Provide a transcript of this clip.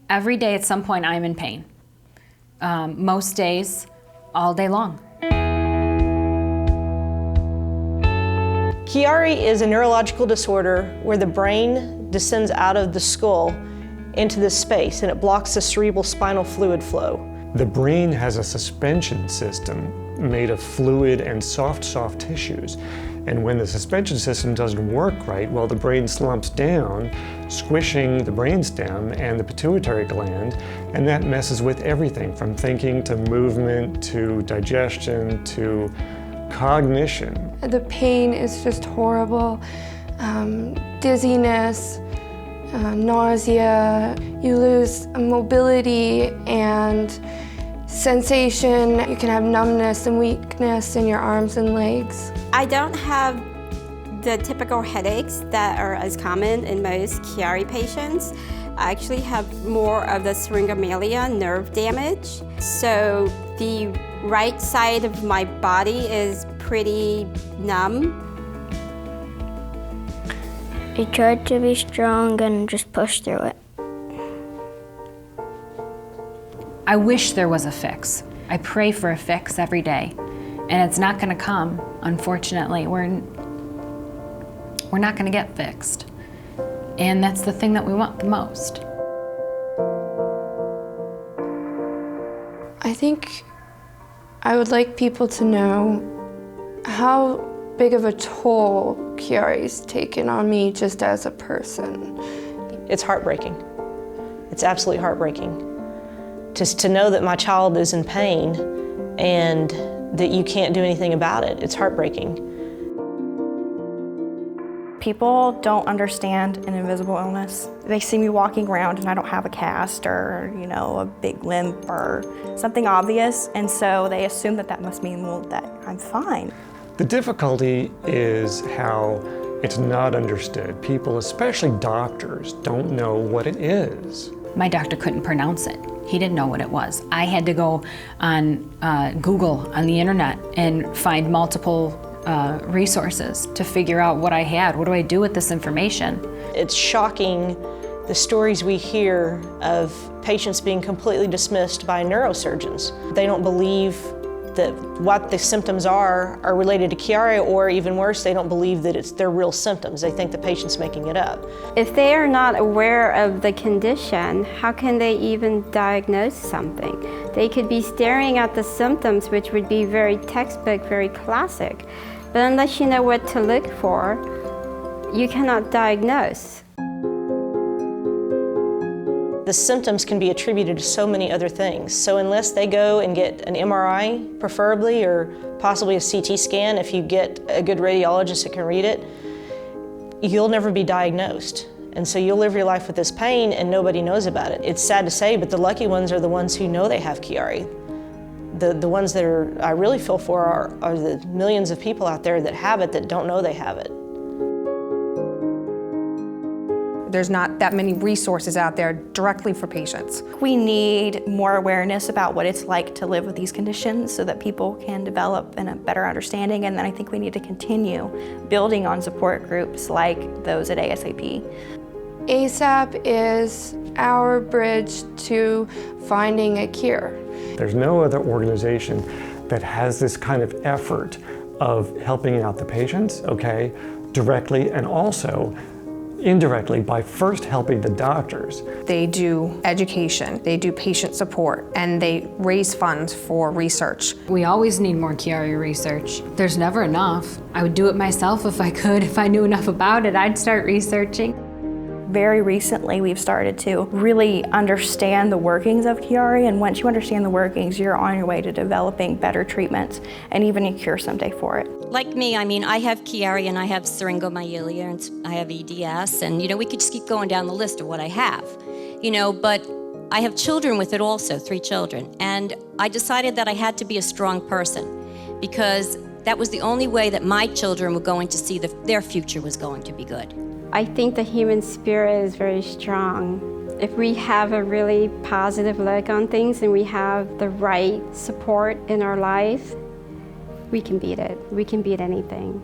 Every day at some point I'm in pain. Most days, all day long. Chiari is a neurological disorder where the brain descends out of the skull into this space and it blocks the cerebral spinal fluid flow. The brain has a suspension system made of fluid and soft tissues. And when the suspension system doesn't work right, well, the brain slumps down, squishing the brainstem and the pituitary gland, and that messes with everything from thinking to movement to digestion to cognition. The pain is just horrible. Dizziness, nausea, you lose mobility and sensation. You can have numbness and weakness in your arms and legs. I don't have the typical headaches that are as common in most Chiari patients. I actually have more of the Syringomyelia nerve damage. So the right side of my body is pretty numb. I tried to be strong and just push through it. I wish there was a fix. I pray for a fix every day, and it's not gonna come, unfortunately. We're not gonna get fixed. And that's the thing that we want the most. I think I would like people to know how big of a toll Chiari's taken on me just as a person. It's heartbreaking. It's absolutely heartbreaking. Just to know that my child is in pain and that you can't do anything about it, it's heartbreaking. People don't understand an invisible illness. They see me walking around and I don't have a cast or, a big limp or something obvious, and so they assume that that must mean, well, that I'm fine. The difficulty is how it's not understood. People, especially doctors, don't know what it is. My doctor couldn't pronounce it. He didn't know what it was. I had to go on Google, on the internet, and find multiple resources to figure out what I had. What do I do with this information? It's shocking the stories we hear of patients being completely dismissed by neurosurgeons. They don't believe that what the symptoms are related to Chiari, or even worse, they don't believe that it's their real symptoms. They think the patient's making it up. If they are not aware of the condition, how can they even diagnose something? They could be staring at the symptoms, which would be very textbook, very classic. But unless you know what to look for, you cannot diagnose. The symptoms can be attributed to so many other things. So unless they go and get an MRI, preferably, or possibly a CT scan, if you get a good radiologist that can read it, you'll never be diagnosed. And so you'll live your life with this pain and nobody knows about it. It's sad to say, but the lucky ones are the ones who know they have Chiari. The ones that I really feel for are the millions of people out there that have it that don't know they have it. There's not that many resources out there directly for patients. We need more awareness about what it's like to live with these conditions so that people can develop a better understanding, and then I think we need to continue building on support groups like those at ASAP. ASAP is our bridge to finding a cure. There's no other organization that has this kind of effort of helping out the patients, okay, directly, and also indirectly by first helping the doctors. They do education, they do patient support, and they raise funds for research. We always need more Chiari research. There's never enough. I would do it myself if I could. If I knew enough about it, I'd start researching. Very recently, we've started to really understand the workings of Chiari, and once you understand the workings, you're on your way to developing better treatments and even a cure someday for it. Like me, I have Chiari and I have Syringomyelia and I have EDS, and we could just keep going down the list of what I have, but I have children with it also, 3 children, and I decided that I had to be a strong person because that was the only way that my children were going to see that their future was going to be good. I think the human spirit is very strong. If we have a really positive look on things and we have the right support in our life, we can beat it. We can beat anything.